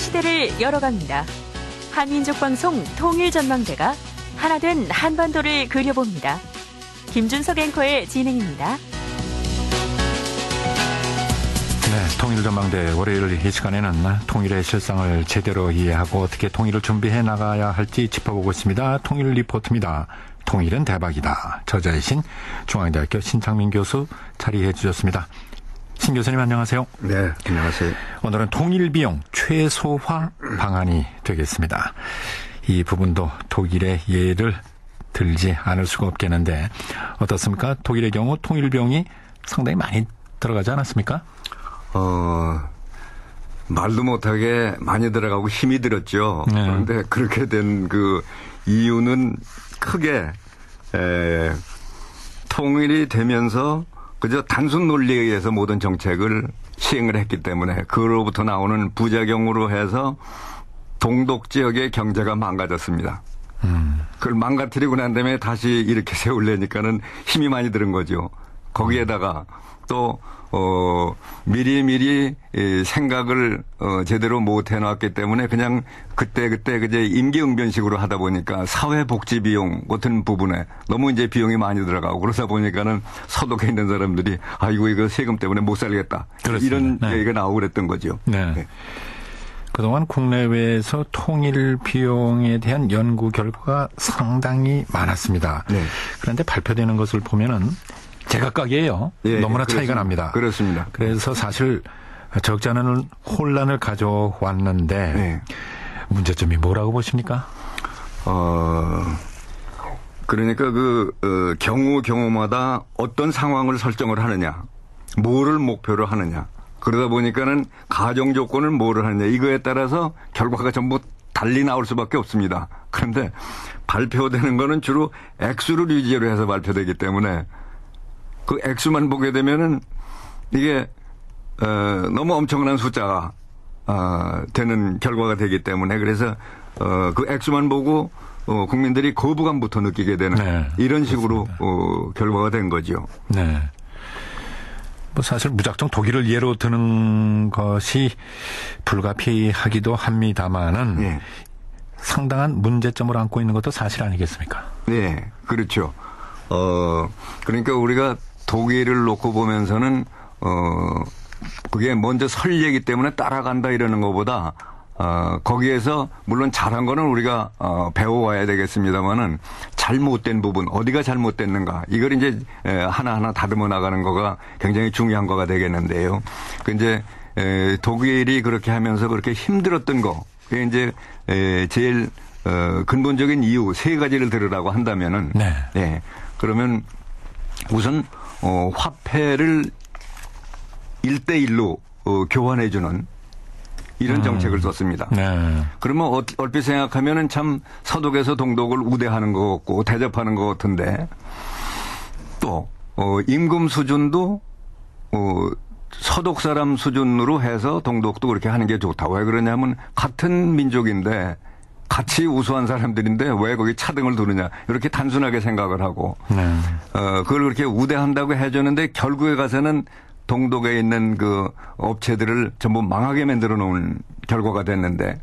시대를 열어갑니다. 한민족 방송 통일전망대가 하나된 한반도를 그려봅니다. 김준석 앵커의 진행입니다. 네, 통일전망대 월요일 이 시간에는 통일의 실상을 제대로 이해하고 어떻게 통일을 준비해 나가야 할지 짚어보고 있습니다. 통일 리포트입니다. 통일은 대박이다. 저자이신 중앙대학교 신창민 교수 자리해 주셨습니다. 신 교수님 안녕하세요. 네, 안녕하세요. 오늘은 통일 비용 최소화 방안이 되겠습니다. 이 부분도 독일의 예를 들지 않을 수가 없겠는데 어떻습니까? 독일의 경우 통일 비용이 상당히 많이 들어가지 않았습니까? 말도 못하게 많이 들어가고 힘이 들었죠. 네. 그런데 그렇게 된 그 이유는 크게 통일이 되면서 그저 단순 논리에 의해서 모든 정책을 시행을 했기 때문에 그로부터 나오는 부작용으로 해서 동독 지역의 경제가 망가졌습니다. 그걸 망가뜨리고 난 다음에 다시 이렇게 세우려니까는 힘이 많이 들은 거죠. 거기에다가 또 미리미리 생각을 제대로 못 해놨기 때문에 그냥 그때 그제 임기응변식으로 하다 보니까 사회복지 비용 같은 부분에 너무 이제 비용이 많이 들어가고 그러다 보니까는 서독에 있는 사람들이 아이고 이거 세금 때문에 못 살겠다. 그렇습니다. 이런 네. 얘기가 나오고 그랬던 거죠. 네. 네. 그동안 국내외에서 통일 비용에 대한 연구 결과가 상당히 많았습니다. 네. 그런데 발표되는 것을 보면은 제각각이에요. 예, 너무나 그렇습니다. 차이가 납니다. 그렇습니다. 그래서 사실 적지 않은 혼란을 가져왔는데 네. 문제점이 뭐라고 보십니까? 그러니까 경우마다 어떤 상황을 설정을 하느냐, 뭐를 목표로 하느냐. 그러다 보니까는 가정 조건을 뭐를 하느냐. 이거에 따라서 결과가 전부 달리 나올 수밖에 없습니다. 그런데 발표되는 거는 주로 액수를 위주로 해서 발표되기 때문에 그 액수만 보게 되면은 이게 너무 엄청난 숫자가 되는 결과가 되기 때문에 그래서 그 액수만 보고 국민들이 거부감부터 느끼게 되는 네, 이런 식으로 결과가 된 거죠. 네. 뭐 사실 무작정 독일을 예로 드는 것이 불가피하기도 합니다만은 네. 상당한 문제점을 안고 있는 것도 사실 아니겠습니까? 네, 그렇죠. 그러니까 우리가 독일을 놓고 보면서는 그게 먼저 설례이기 때문에 따라간다 이러는 것보다 거기에서 물론 잘한 거는 우리가 배워와야 되겠습니다만은 잘못된 부분 어디가 잘못됐는가 이걸 이제 하나하나 다듬어 나가는 거가 굉장히 중요한 거가 되겠는데요. 그 이제 독일이 그렇게 하면서 그렇게 힘들었던 거 그게 이제 제일 근본적인 이유 세 가지를 들으라고 한다면은 네. 네. 그러면 우선 화폐를 1대1로 교환해주는 이런 정책을 썼습니다. 네. 그러면 얼핏 생각하면은 참 서독에서 동독을 우대하는 것 같고 대접하는 것 같은데 또 임금 수준도 서독 사람 수준으로 해서 동독도 그렇게 하는 게 좋다. 왜 그러냐면 같은 민족인데 같이 우수한 사람들인데 왜 거기 차등을 두느냐 이렇게 단순하게 생각을 하고 네. 그걸 그렇게 우대한다고 해주는데 결국에 가서는 동독에 있는 그 업체들을 전부 망하게 만들어 놓은 결과가 됐는데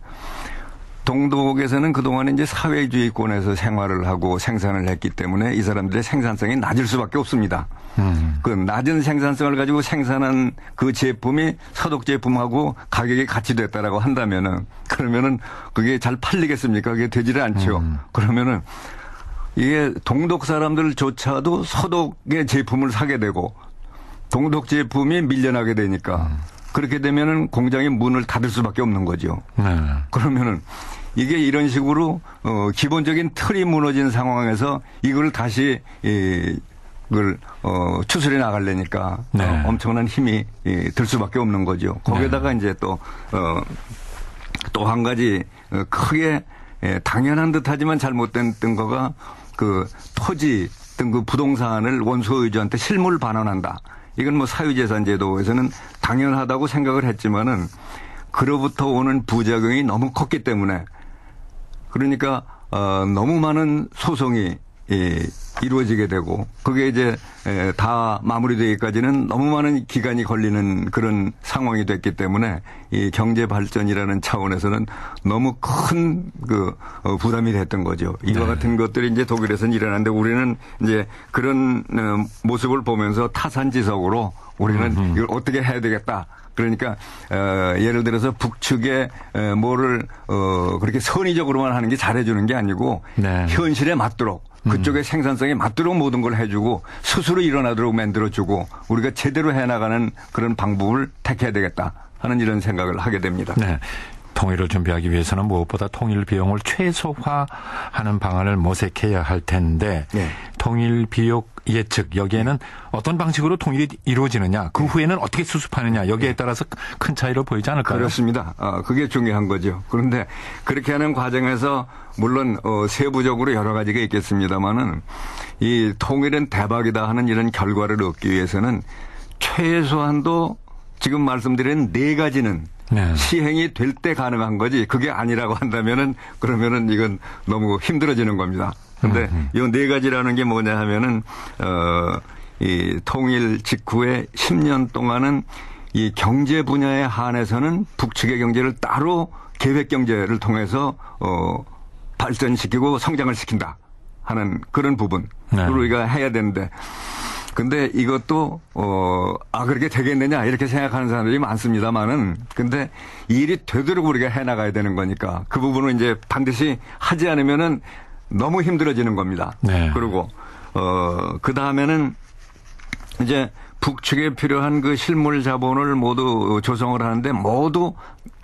동독에서는 그동안 이제 사회주의권에서 생활을 하고 생산을 했기 때문에 이 사람들의 생산성이 낮을 수밖에 없습니다. 그 낮은 생산성을 가지고 생산한 그 제품이 서독 제품하고 가격이 같이 됐다라고 한다면은 그러면은 그게 잘 팔리겠습니까? 그게 되지를 않죠. 그러면은 이게 동독 사람들조차도 서독의 제품을 사게 되고 동독 제품이 밀려나게 되니까 그렇게 되면은 공장의 문을 닫을 수밖에 없는 거죠. 네. 그러면은 이게 이런 식으로 기본적인 틀이 무너진 상황에서 이걸 다시 그걸 추스려 나가려니까 네. 엄청난 힘이 들 수밖에 없는 거죠. 거기에다가 이제 또 한 가지 크게 당연한 듯하지만 잘못된 거가 그 토지 등 그 부동산을 원소 의주한테 실물 반환한다. 이건 뭐 사유재산 제도에서는 당연하다고 생각을 했지만은 그로부터 오는 부작용이 너무 컸기 때문에 그러니까 너무 많은 소송이 이루어지게 되고 그게 이제 다 마무리되기까지는 너무 많은 기간이 걸리는 그런 상황이 됐기 때문에 이 경제 발전이라는 차원에서는 너무 큰 그 부담이 됐던 거죠. 이와 같은 것들이 이제 독일에서는 일어났는데 우리는 이제 그런 모습을 보면서 타산지석으로 우리는 이걸 어떻게 해야 되겠다. 그러니까 예를 들어서 북측에 뭐를 그렇게 선의적으로만 하는 게 잘해주는 게 아니고 네. 현실에 맞도록 그쪽의 생산성에 맞도록 모든 걸 해주고 스스로 일어나도록 만들어주고 우리가 제대로 해나가는 그런 방법을 택해야 되겠다 하는 이런 생각을 하게 됩니다. 네. 통일을 준비하기 위해서는 무엇보다 통일 비용을 최소화하는 방안을 모색해야 할 텐데 네. 통일 비용 예측 여기에는 어떤 방식으로 통일이 이루어지느냐 그 후에는 어떻게 수습하느냐 여기에 따라서 큰 차이를 보이지 않을까요? 그렇습니다. 그게 중요한 거죠. 그런데 그렇게 하는 과정에서 물론 세부적으로 여러 가지가 있겠습니다만은 이 통일은 대박이다 하는 이런 결과를 얻기 위해서는 최소한도 지금 말씀드린 네 가지는 네. 시행이 될 때 가능한 거지 그게 아니라고 한다면은 그러면은 이건 너무 힘들어지는 겁니다. 근데 이 네 가지라는 게 뭐냐 하면은 이 통일 직후에 10년 동안은 이 경제 분야에 한해서는 북측의 경제를 따로 계획 경제를 통해서 발전시키고 성장을 시킨다 하는 그런 부분을 네. 우리가 해야 되는데 근데 이것도 그렇게 되겠느냐 이렇게 생각하는 사람들이 많습니다만은 근데 일이 되도록 우리가 해나가야 되는 거니까 그 부분은 이제 반드시 하지 않으면은 너무 힘들어지는 겁니다. 네. 그리고 그 다음에는 이제 북측에 필요한 그 실물 자본을 모두 조성을 하는데 모두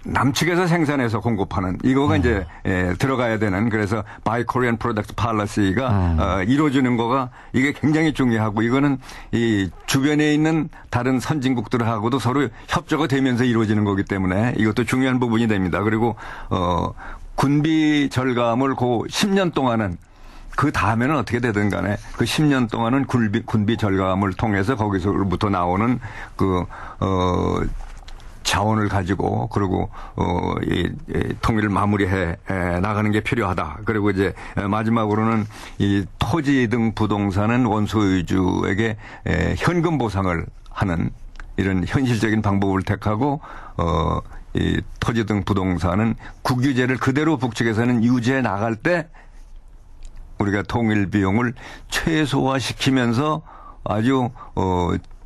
남측에서 생산해서 공급하는 이거가 이제 들어가야 되는 그래서 Buy Korean Product Policy가 이루어지는 거가 이게 굉장히 중요하고 이거는 이 주변에 있는 다른 선진국들하고도 서로 협조가 되면서 이루어지는 거기 때문에 이것도 중요한 부분이 됩니다. 그리고 군비 절감을 그 10년 동안은 그 다음에는 어떻게 되든 간에 그 10년 동안은 군비 절감을 통해서 거기서부터 나오는 자원을 가지고 그리고 이 통일을 마무리해 나가는 게 필요하다. 그리고 이제 마지막으로는 이 토지 등 부동산은 원소유주에게 현금 보상을 하는 이런 현실적인 방법을 택하고 이 토지 등 부동산은 국유제를 그대로 북측에서는 유지해 나갈 때 우리가 통일 비용을 최소화시키면서 아주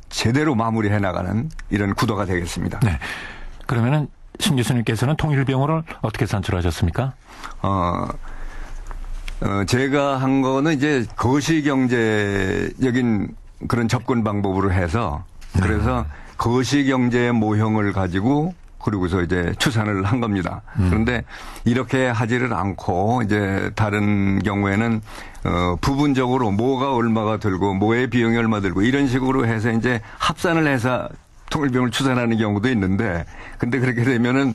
제대로 마무리해 나가는 이런 구도가 되겠습니다. 네. 그러면은 신 교수님께서는 통일 비용을 어떻게 산출하셨습니까? 제가 한 거는 이제 거시경제적인 그런 접근 방법으로 해서 그래서 거시경제 모형을 가지고 그리고서 이제 추산을 한 겁니다. 그런데 이렇게 하지를 않고 이제 다른 경우에는 부분적으로 뭐가 얼마가 들고 뭐의 비용이 얼마 들고 이런 식으로 해서 이제 합산을 해서 통일비용을 추산하는 경우도 있는데 근데 그렇게 되면은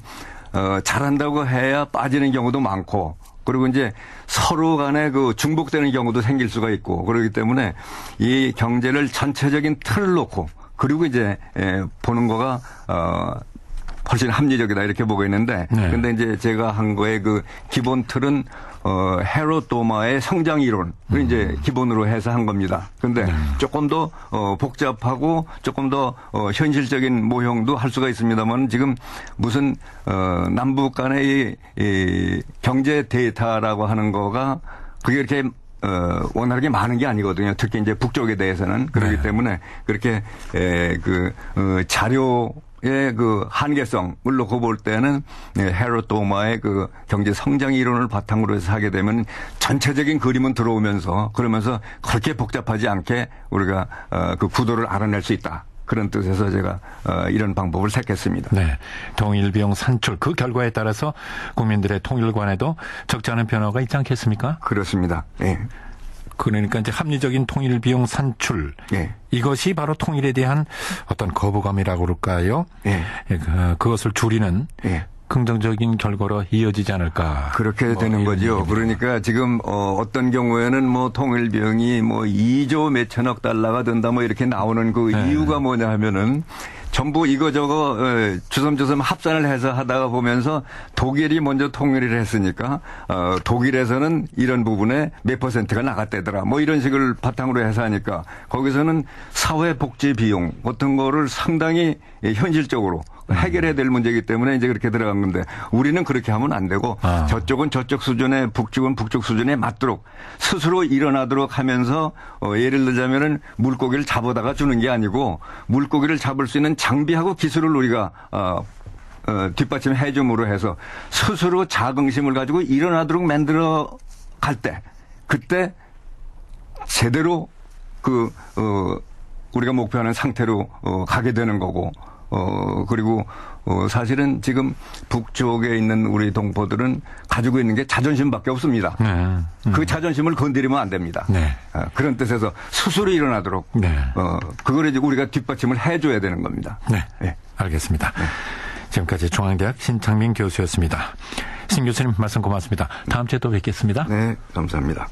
잘한다고 해야 빠지는 경우도 많고 그리고 이제 서로 간에 그 중복되는 경우도 생길 수가 있고 그렇기 때문에 이 경제를 전체적인 틀을 놓고 그리고 이제 보는 거가 훨씬 합리적이다 이렇게 보고 있는데 네. 근데 이제 제가 한 거의 그 기본 틀은 헤롯 도마의 성장 이론을 이제 기본으로 해서 한 겁니다. 근데 조금 더 복잡하고 조금 더 현실적인 모형도 할 수가 있습니다만 지금 무슨 남북 간의 이 경제 데이터라고 하는 거가 그게 이렇게 워낙에 많은 게 아니거든요. 특히 이제 북쪽에 대해서는 그렇기 때문에 그렇게 자료 그 한계성을 놓고 볼 때는 헤롯 도마의 그 경제 성장 이론을 바탕으로 해서 하게 되면 전체적인 그림은 들어오면서 그러면서 그렇게 복잡하지 않게 우리가 그 구도를 알아낼 수 있다. 그런 뜻에서 제가 이런 방법을 택했습니다. 네, 통일 비용 산출 그 결과에 따라서 국민들의 통일관에도 적지 않은 변화가 있지 않겠습니까? 그렇습니다. 예. 그러니까 이제 합리적인 통일 비용 산출 예. 이것이 바로 통일에 대한 어떤 거부감이라고 그럴까요? 예. 그것을 줄이는 긍정적인 결과로 이어지지 않을까? 그렇게 되는 거죠. 그러니까 지금 어떤 경우에는 뭐 통일 비용이 뭐 2조 몇천억 달러가 된다 뭐 이렇게 나오는 그 이유가 뭐냐 하면은 전부 이거저거 주섬주섬 합산을 해서 하다가 보면서 독일이 먼저 통일을 했으니까 독일에서는 이런 부분에 몇 퍼센트가 나갔대더라. 뭐 이런 식을 바탕으로 해서 하니까 거기서는 사회복지 비용 같은 거를 상당히 현실적으로 해결해야 될 문제이기 때문에 이제 그렇게 들어간 건데 우리는 그렇게 하면 안 되고 저쪽은 저쪽 수준에 북쪽은 북쪽 수준에 맞도록 스스로 일어나도록 하면서 예를 들자면은 물고기를 잡아다가 주는 게 아니고 물고기를 잡을 수 있는 장비하고 기술을 우리가 뒷받침해 줌으로 해서 스스로 자긍심을 가지고 일어나도록 만들어 갈 때 그때 제대로 우리가 목표하는 상태로 가게 되는 거고 그리고 사실은 지금 북쪽에 있는 우리 동포들은 가지고 있는 게 자존심밖에 없습니다. 그 자존심을 건드리면 안 됩니다. 네. 그런 뜻에서 스스로 일어나도록 네. 그걸 이제 우리가 뒷받침을 해줘야 되는 겁니다. 네. 네. 알겠습니다. 지금까지 중앙대학 신창민 교수였습니다. 신 교수님 말씀 고맙습니다. 다음 주에 또 뵙겠습니다. 네, 감사합니다.